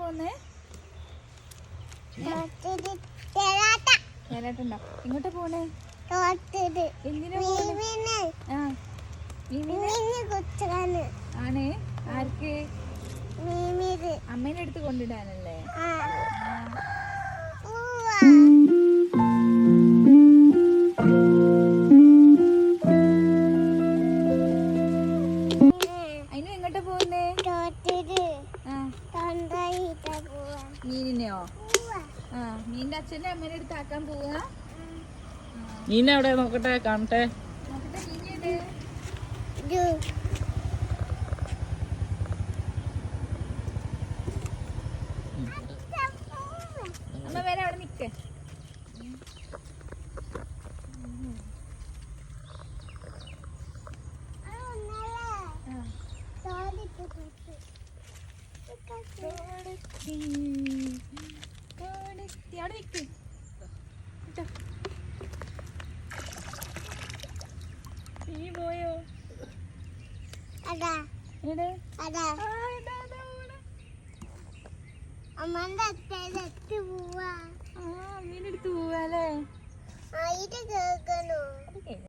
പോന്നേ? കേരട്ടുണ്ടോ? ഇങ്ങോട്ട് പോണേ? എന്തിനാ പോണേ? ആണ്. ആർക്ക്? അമ്മേനെ അടുത്ത് കൊണ്ടിടാനല്ലേ? അതിന് എങ്ങോട്ടാ പോകുന്നേ? മീനിനെയോ? മീനിന്റെ അച്ഛന്റെ അമ്മേനെ അടുത്ത് ആക്കാൻ പോവാ. മീൻ എവിടെ? നോക്കട്ടെ, കാണട്ടെ. നോക്കട്ടെ, മീനിയുടെ അമ്മ വരെ അവിടെ നിക്ക്. അവിടെ നിക്ക്. നീ പോയോ? അമ്മേന്റെ മീനെടുത്ത് പോവാല്ലേ?